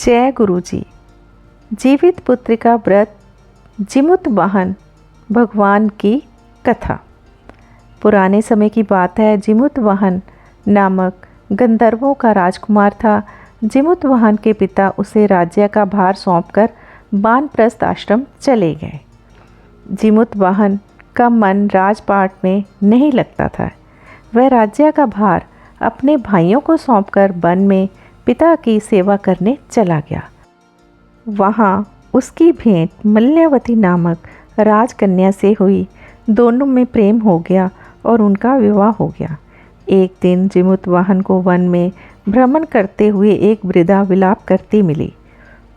जय गुरुजी। जीवित पुत्र का व्रत, जिमुत वाहन भगवान की कथा। पुराने समय की बात है। जिमुत वाहन नामक गंधर्वों का राजकुमार था। जिमुत वाहन के पिता उसे राज्य का भार सौंपकर वानप्रस्थ आश्रम चले गए। जिमुत वाहन का मन राजपाट में नहीं लगता था। वह राज्य का भार अपने भाइयों को सौंपकर वन में पिता की सेवा करने चला गया। वहाँ उसकी भेंट मल्यावती नामक राजकन्या से हुई। दोनों में प्रेम हो गया और उनका विवाह हो गया। एक दिन जिमुत वाहन को वन में भ्रमण करते हुए एक वृद्धा विलाप करती मिली।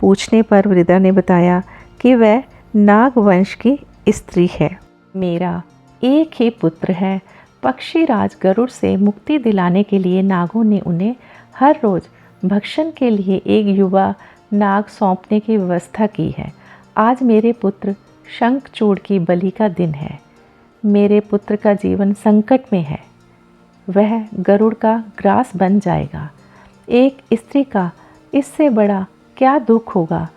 पूछने पर वृद्धा ने बताया कि वह नागवंश की स्त्री है। मेरा एक ही पुत्र है। पक्षीराज गरुड़ से मुक्ति दिलाने के लिए नागों ने उन्हें हर रोज़ भक्षण के लिए एक युवा नाग सौंपने की व्यवस्था की है। आज मेरे पुत्र शंखचूड़ की बलि का दिन है। मेरे पुत्र का जीवन संकट में है। वह गरुड़ का ग्रास बन जाएगा। एक स्त्री का इससे बड़ा क्या दुख होगा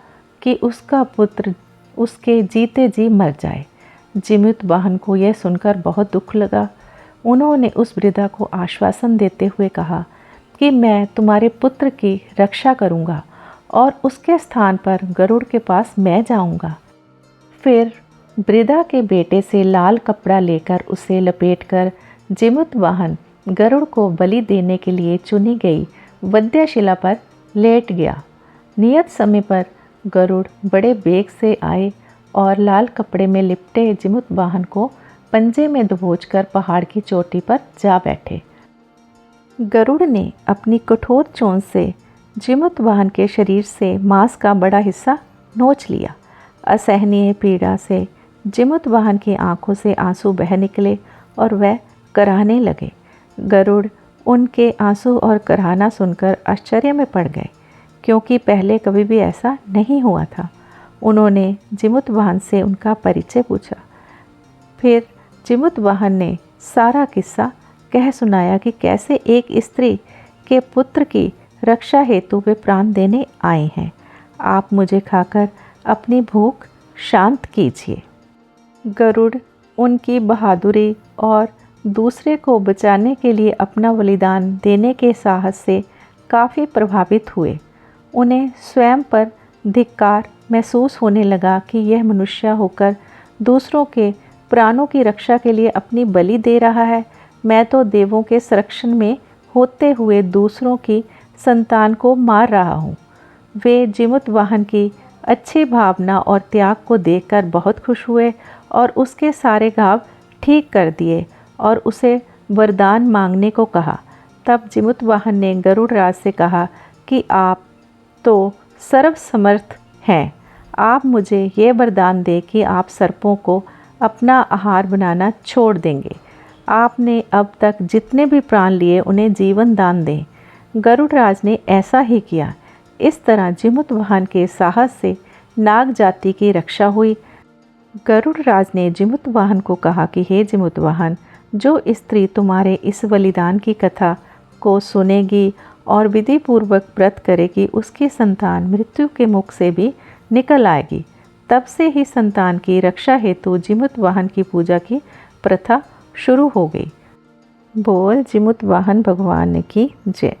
कि उसका पुत्र उसके जीते जी मर जाए। जिमुत वाहन को यह सुनकर बहुत दुख लगा। उन्होंने उस वृद्धा को आश्वासन देते हुए कहा कि मैं तुम्हारे पुत्र की रक्षा करूंगा और उसके स्थान पर गरुड़ के पास मैं जाऊंगा। फिर वृद्धा के बेटे से लाल कपड़ा लेकर उसे लपेटकर जिमुत वाहन गरुड़ को बलि देने के लिए चुनी गई वध्यशिला पर लेट गया। नियत समय पर गरुड़ बड़े वेग से आए और लाल कपड़े में लिपटे जिमुत वाहन को पंजे में दबोचकर पहाड़ की चोटी पर जा बैठे। गरुड़ ने अपनी कठोर चोंच से जिमुत वाहन के शरीर से मांस का बड़ा हिस्सा नोच लिया। असहनीय पीड़ा से जिमुत वाहन की आंखों से आंसू बह निकले और वह कराहने लगे। गरुड़ उनके आंसू और कराहना सुनकर आश्चर्य में पड़ गए, क्योंकि पहले कभी भी ऐसा नहीं हुआ था। उन्होंने जिमुत वाहन से उनका परिचय पूछा। फिर जिमुत वाहन ने सारा किस्सा कह सुनाया कि कैसे एक स्त्री के पुत्र की रक्षा हेतु वे प्राण देने आए हैं। आप मुझे खाकर अपनी भूख शांत कीजिए। गरुड़ उनकी बहादुरी और दूसरे को बचाने के लिए अपना बलिदान देने के साहस से काफ़ी प्रभावित हुए। उन्हें स्वयं पर धिक्कार महसूस होने लगा कि यह मनुष्य होकर दूसरों के प्राणों की रक्षा के लिए अपनी बलि दे रहा है। मैं तो देवों के संरक्षण में होते हुए दूसरों की संतान को मार रहा हूँ। वे जिमुत वाहन की अच्छी भावना और त्याग को देखकर बहुत खुश हुए और उसके सारे घाव ठीक कर दिए और उसे वरदान मांगने को कहा। तब जिमुत वाहन ने गरुड़ राज से कहा कि आप तो सर्वसमर्थ हैं। आप मुझे ये वरदान दें कि आप सर्पों को अपना आहार बनाना छोड़ देंगे। आपने अब तक जितने भी प्राण लिए उन्हें जीवन दान दें। गरुड़ राज ने ऐसा ही किया। इस तरह जिमुत वाहन के साहस से नाग जाति की रक्षा हुई। गरुड़ राज ने जिमुत वाहन को कहा कि हे जिमुत वाहन, जो स्त्री तुम्हारे इस बलिदान की कथा को सुनेगी और विधि पूर्वक व्रत करेगी, उसकी संतान मृत्यु के मुख से भी निकल आएगी। तब से ही संतान की रक्षा हेतु जिमुत वाहन की पूजा की प्रथा शुरू हो गई। बोल जिमुत वाहन भगवान की जय।